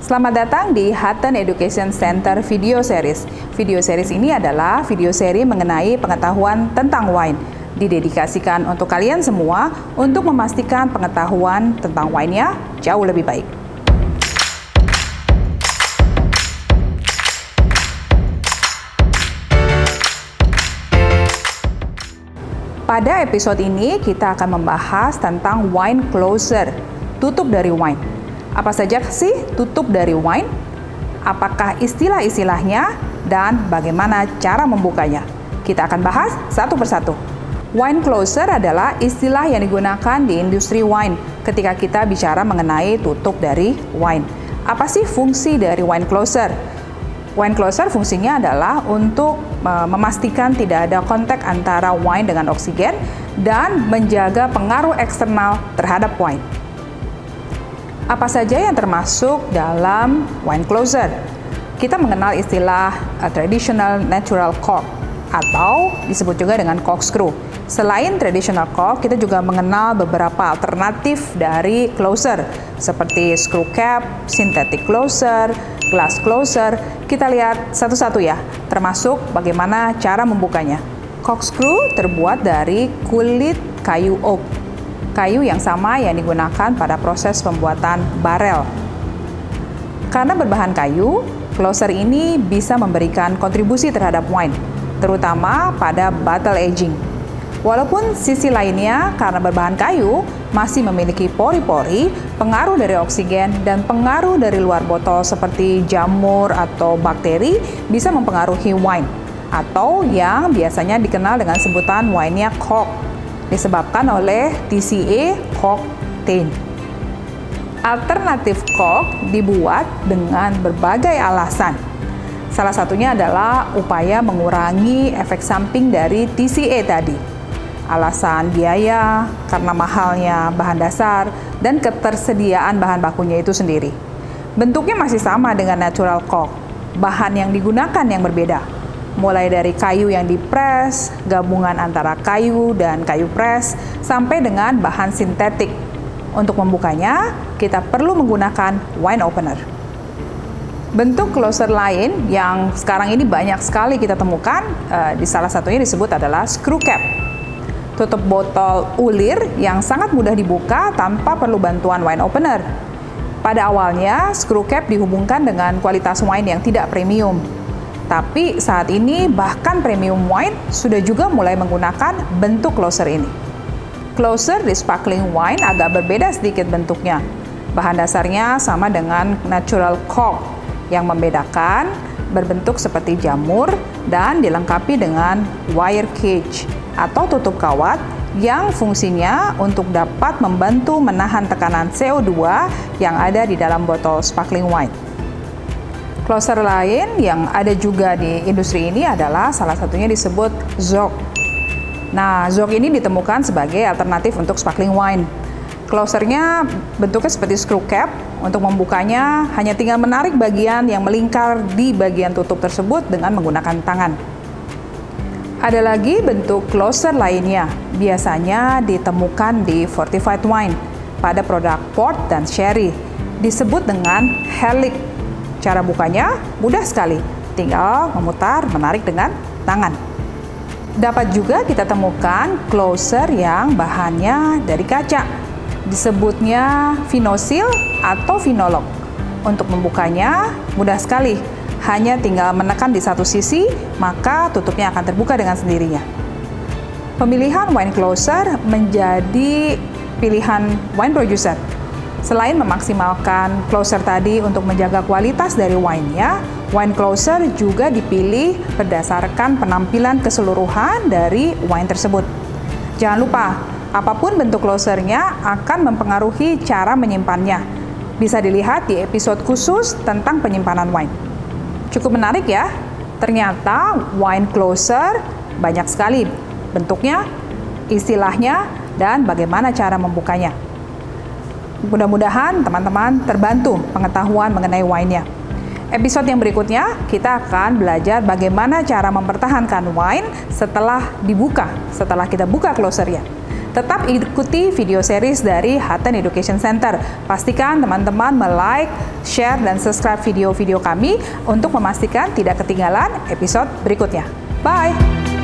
Selamat datang di Hutton Education Center Video Series. Video series ini adalah video seri mengenai pengetahuan tentang wine. Didedikasikan untuk kalian semua untuk memastikan pengetahuan tentang wine-nya jauh lebih baik. Pada episode ini kita akan membahas tentang wine closer, tutup dari wine. Apa saja sih tutup dari wine? Apakah istilah-istilahnya dan bagaimana cara membukanya? Kita akan bahas satu persatu. Wine closer adalah istilah yang digunakan di industri wine ketika kita bicara mengenai tutup dari wine. Apa sih fungsi dari wine closer? Wine closer fungsinya adalah untuk memastikan tidak ada kontak antara wine dengan oksigen dan menjaga pengaruh eksternal terhadap wine. Apa saja yang termasuk dalam wine closer? Kita mengenal istilah traditional natural cork atau disebut juga dengan corkscrew. Selain traditional cork, kita juga mengenal beberapa alternatif dari closer seperti screw cap, synthetic closer, glass closer. Kita lihat satu-satu ya, termasuk bagaimana cara membukanya. Corkscrew terbuat dari kulit kayu oak, kayu yang sama yang digunakan pada proses pembuatan barel. Karena berbahan kayu, closer ini bisa memberikan kontribusi terhadap wine, terutama pada bottle aging. Walaupun sisi lainnya, karena berbahan kayu, masih memiliki pori-pori, pengaruh dari oksigen dan pengaruh dari luar botol seperti jamur atau bakteri bisa mempengaruhi wine, atau yang biasanya dikenal dengan sebutan wine-nya cork, disebabkan oleh TCA cork taint. Alternatif cork dibuat dengan berbagai alasan. Salah satunya adalah upaya mengurangi efek samping dari TCA tadi. Alasan biaya, karena mahalnya bahan dasar, dan ketersediaan bahan bakunya itu sendiri. Bentuknya masih sama dengan natural cork, bahan yang digunakan yang berbeda. Mulai dari kayu yang dipres, gabungan antara kayu dan kayu pres, sampai dengan bahan sintetik. Untuk membukanya, kita perlu menggunakan wine opener. Bentuk closer lain yang sekarang ini banyak sekali kita temukan, di salah satunya disebut adalah screw cap. Tutup botol ulir yang sangat mudah dibuka tanpa perlu bantuan wine opener. Pada awalnya, screw cap dihubungkan dengan kualitas wine yang tidak premium. Tapi saat ini bahkan premium wine sudah juga mulai menggunakan bentuk closer ini. Closer di sparkling wine agak berbeda sedikit bentuknya. Bahan dasarnya sama dengan natural cork, yang membedakan berbentuk seperti jamur dan dilengkapi dengan wire cage atau tutup kawat yang fungsinya untuk dapat membantu menahan tekanan CO2 yang ada di dalam botol sparkling wine. Closer lain yang ada juga di industri ini adalah salah satunya disebut Zork. Nah, Zork ini ditemukan sebagai alternatif untuk sparkling wine. Closernya bentuknya seperti screw cap. Untuk membukanya hanya tinggal menarik bagian yang melingkar di bagian tutup tersebut dengan menggunakan tangan. Ada lagi bentuk closer lainnya, biasanya ditemukan di fortified wine pada produk port dan sherry, disebut dengan helix. Cara bukanya mudah sekali, tinggal memutar, menarik dengan tangan. Dapat juga kita temukan closer yang bahannya dari kaca, disebutnya vinosil atau vinolog. Untuk membukanya mudah sekali, hanya tinggal menekan di satu sisi, maka tutupnya akan terbuka dengan sendirinya. Pemilihan wine closer menjadi pilihan wine producer. Selain memaksimalkan closer tadi untuk menjaga kualitas dari wine-nya, wine closer juga dipilih berdasarkan penampilan keseluruhan dari wine tersebut. Jangan lupa, apapun bentuk closernya akan mempengaruhi cara menyimpannya. Bisa dilihat di episode khusus tentang penyimpanan wine. Cukup menarik ya, ternyata wine closer banyak sekali bentuknya, istilahnya, dan bagaimana cara membukanya. Mudah-mudahan teman-teman terbantu pengetahuan mengenai wine-nya. Episode yang berikutnya, kita akan belajar bagaimana cara mempertahankan wine setelah dibuka, setelah kita buka closernya. Tetap ikuti video series dari Haten Education Center. Pastikan teman-teman like, share, dan subscribe video-video kami untuk memastikan tidak ketinggalan episode berikutnya. Bye!